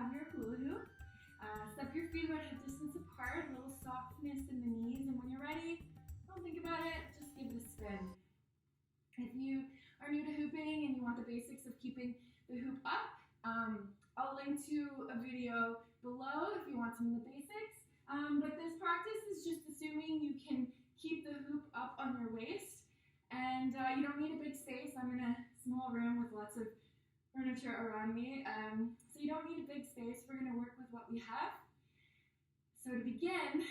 have your hula hoop. Step your feet about hip distance apart, a little softness in the knees, and when you're ready, don't think about it, just give it a spin. If you are new to hooping and you want the basics of keeping the hoop up, I'll link to a video below if you want some of the basics. But this practice is just assuming you can keep the hoop up on your waist, and you don't need a big space. I'm in a small room with lots of furniture around me, so you don't need a big space. We're going to work with what we have. So to begin,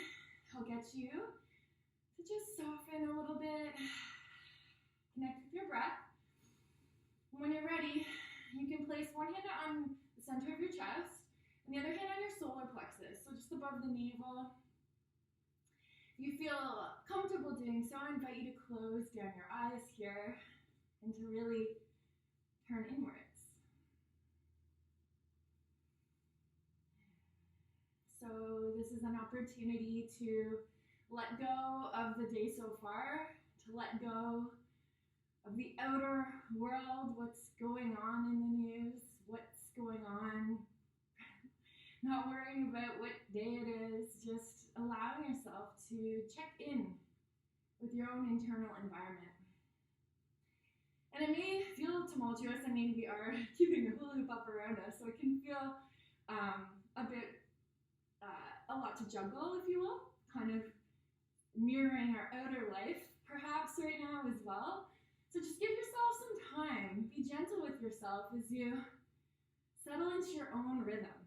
I'll get you to just soften a little bit, connect with your breath. When you're ready, you can place one hand on the center of your chest and the other hand on your solar plexus, so just above the navel. If you feel comfortable doing so, I invite you to close down your eyes here and to really turn inwards. So this is an opportunity to let go of the day so far, to let go of the outer world, what's going on in the news, what's going on, not worrying about what day it is, just allowing yourself to check in with your own internal environment. And it may feel tumultuous. I mean, we are keeping the hula hoop up around us, so it can feel a lot to juggle, if you will, kind of mirroring our outer life, perhaps right now as well. So just give yourself some time. Be gentle with yourself as you settle into your own rhythm.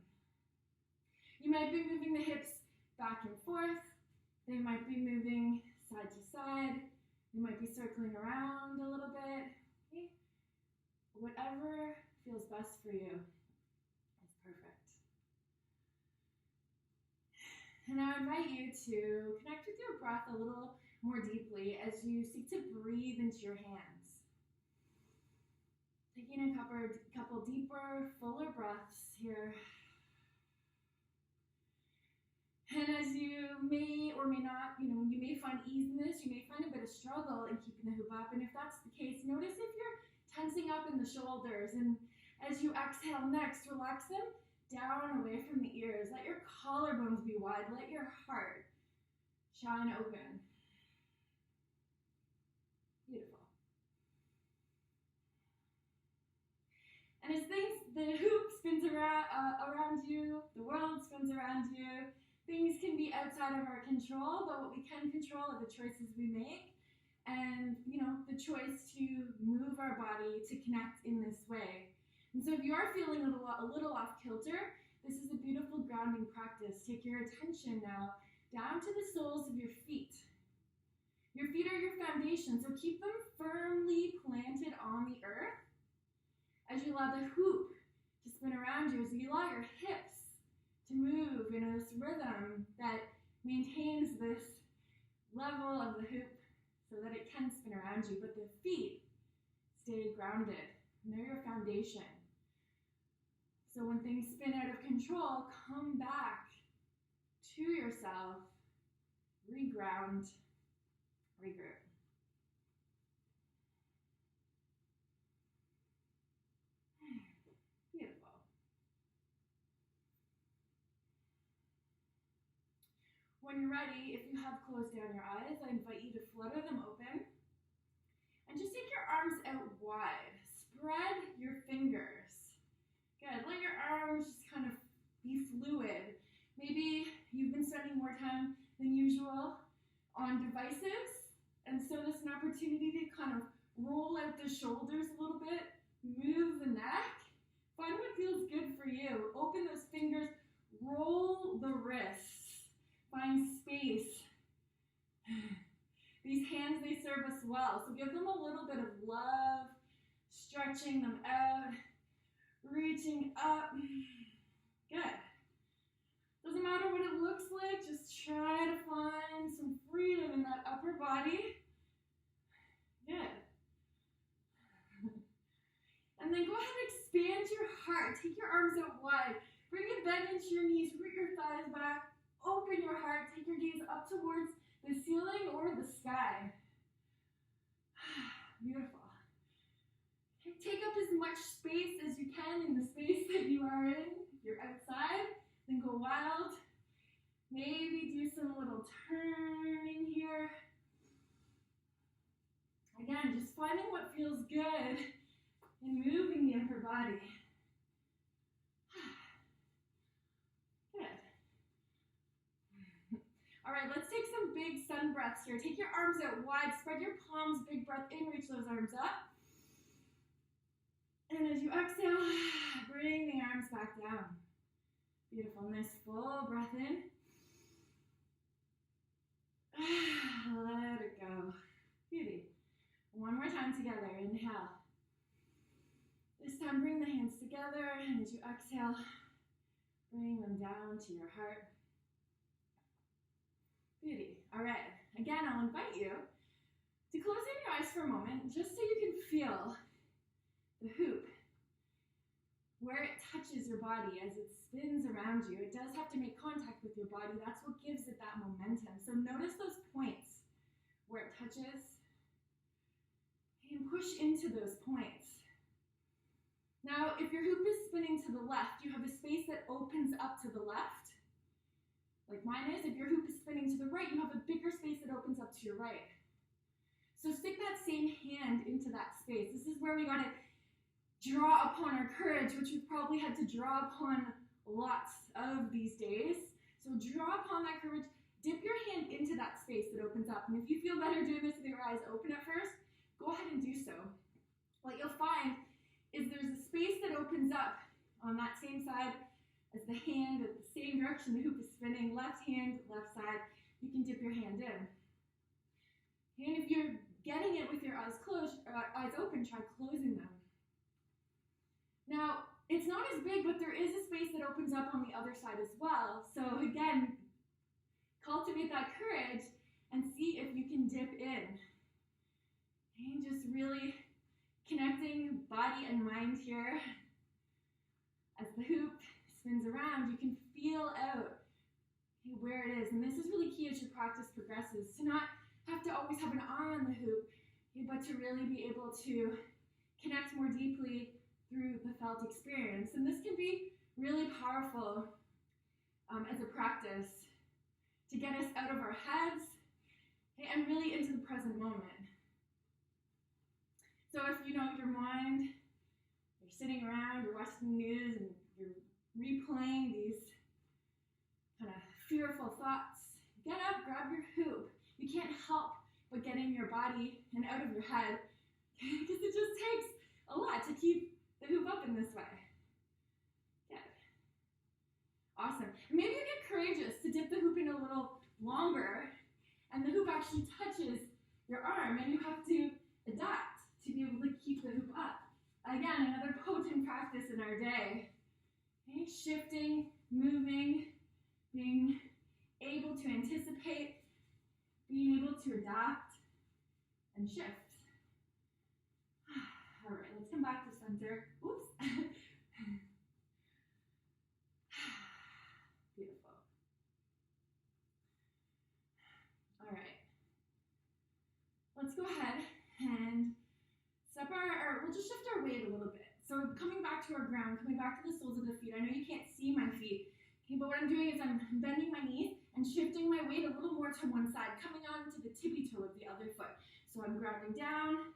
You might be moving the hips back and forth. They might be moving side to side. You might be circling around a little bit. Okay? Whatever feels best for you is perfect. And I invite you to connect with your breath a little more deeply as you seek to breathe into your hands. Taking a couple deeper, fuller breaths here. And as you may or may not, you may find ease in this, you may find a bit of struggle in keeping the hoop up. And if that's the case, notice if you're tensing up in the shoulders. And as you exhale next, relax them down away from the ears. Let your collarbones be wide. Let your heart shine open. Beautiful. And as the hoop spins around you, the world spins around you, things can be outside of our control, but what we can control are the choices we make and, the choice to move our body to connect in this way. And so if you are feeling a little off kilter, this is a beautiful grounding practice. Take your attention now down to the soles of your feet. Your feet are your foundation, so keep them firmly planted on the earth as you allow the hoop to spin around you, as you allow your hips to move in this rhythm that maintains this level of the hoop so that it can spin around you, but the feet stay grounded, and they're your foundation. So when things spin out of control, come back to yourself, reground, regroup. Beautiful. When you're ready, if you have closed down your eyes, I invite you to flutter them open. And just take your arms out wide. Spread your fingers. Good. Let your arms just kind of be fluid. Maybe you've been spending more time than usual on devices, and so this is an opportunity to kind of roll out the shoulders a little bit, move the neck, find what feels good for you. Open those fingers, roll the wrists, find space. These hands, they serve us well, so give them a little bit of love, stretching them out, reaching up. Good. Doesn't matter what it looks like, just try to find some freedom in that upper body. Good. And then go ahead and expand your heart. Take your arms out wide. Bring it bend into your knees, root your thighs back, open your heart, take your gaze up towards the ceiling or the sky. Beautiful. Take up as much space as you can in the space that you are in. If you're outside, then go wild. Maybe do some little turning here. Again, just finding what feels good and moving the upper body. Good. All right, let's take some big sun breaths here. Take your arms out wide, spread your palms, big breath in, reach those arms up. And as you exhale, bring the arms back down. Beautiful, nice full breath in. Let it go. Beauty. One more time together, inhale. This time bring the hands together, and as you exhale, bring them down to your heart. Beauty. All right, again, I'll invite you to close in your eyes for a moment, just so you can feel the hoop, where it touches your body as it spins around you. It does have to make contact with your body. That's what gives it that momentum. So notice those points where it touches and push into those points. Now, if your hoop is spinning to the left, you have a space that opens up to the left, like mine is. If your hoop is spinning to the right, you have a bigger space that opens up to your right. So stick that same hand into that space. This is where we got to draw upon our courage, which we've probably had to draw upon lots of these days. So draw upon that courage, dip your hand into that space that opens up. And if you feel better doing this with your eyes open at first, go ahead and do so. What you'll find is there's a space that opens up on that same side as the hand, at the same direction the hoop is spinning, left hand, left side. You can dip your hand in. And if you're getting it with your eyes closed, eyes open, try closing them. Now, it's not as big, but there is a space that opens up on the other side as well. So again, cultivate that courage and see if you can dip in. And just really connecting body and mind here. As the hoop spins around, you can feel out where it is. And this is really key as your practice progresses, to not have to always have an eye on the hoop, but to really be able to connect more deeply through the felt experience. And this can be really powerful as a practice to get us out of our heads and really into the present moment. So if you know your mind, you're sitting around, you're watching the news, and you're replaying these kind of fearful thoughts, get up, grab your hoop. You can't help but get in your body and out of your head, because it just takes a lot to keep the hoop up in this way. Good. Awesome. Maybe you get courageous to dip the hoop in a little longer, and the hoop actually touches your arm, and you have to adapt to be able to keep the hoop up. Again, another potent practice in our day. Okay? Shifting, moving, being able to anticipate, being able to adapt and shift. All right, let's come back to center. Oops. Beautiful. All right. Let's go ahead and we'll just shift our weight a little bit. So coming back to our ground, coming back to the soles of the feet. I know you can't see my feet, okay, but what I'm doing is I'm bending my knees and shifting my weight a little more to one side, coming on to the tippy toe of the other foot. So I'm grounding down,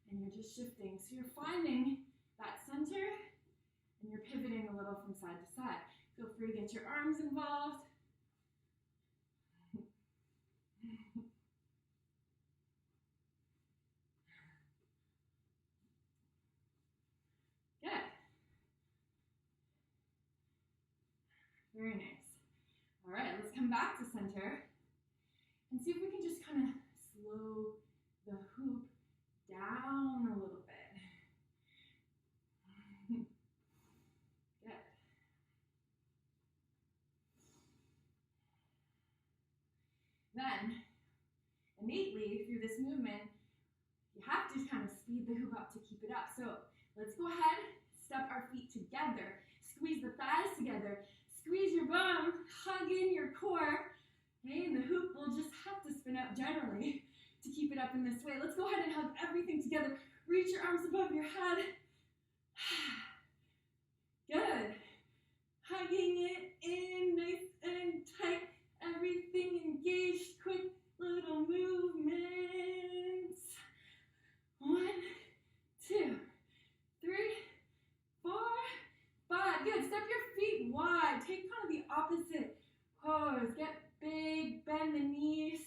and you're just shifting. So you're finding that center, and you're pivoting a little from side to side. Feel free to get your arms involved. Good. Very nice. All right, let's come back to center and see if we can just kind of slow the hoop down a little bit. Good. Then, innately, through this movement, you have to kind of speed the hoop up to keep it up. So let's go ahead, step our feet together, squeeze the thighs together, squeeze your bum, hug in your core, okay? And the hoop will just have to spin out generally to keep it up in this way. Let's go ahead and hug everything together. Reach your arms above your head. Good. pose. Get big, bend the knees.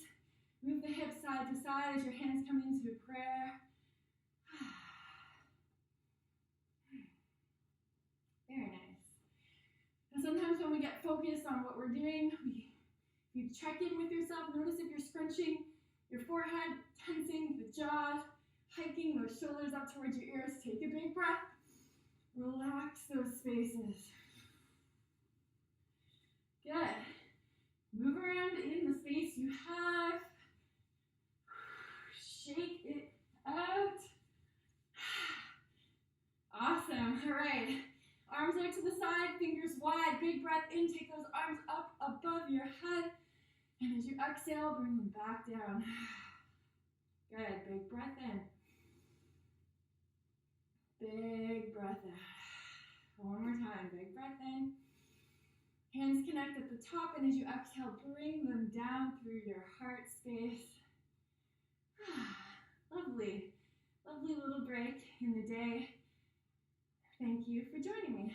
Move the hips side to side as your hands come into prayer. Very nice. And sometimes when we get focused on what we're doing, you check in with yourself. Notice if you're scrunching your forehead, tensing the jaw, hiking those shoulders up towards your ears. Take a big breath. Relax those spaces. Good. Move around in the space you have. Shake it out. Awesome. All right. Arms out to the side, fingers wide. Big breath in. Take those arms up above your head. And as you exhale, bring them back down. Good. Big breath in. Big breath out. One more time. Big breath in. Hands connect at the top, and as you exhale, bring them down through your heart space. Lovely, lovely little break in the day. Thank you for joining me.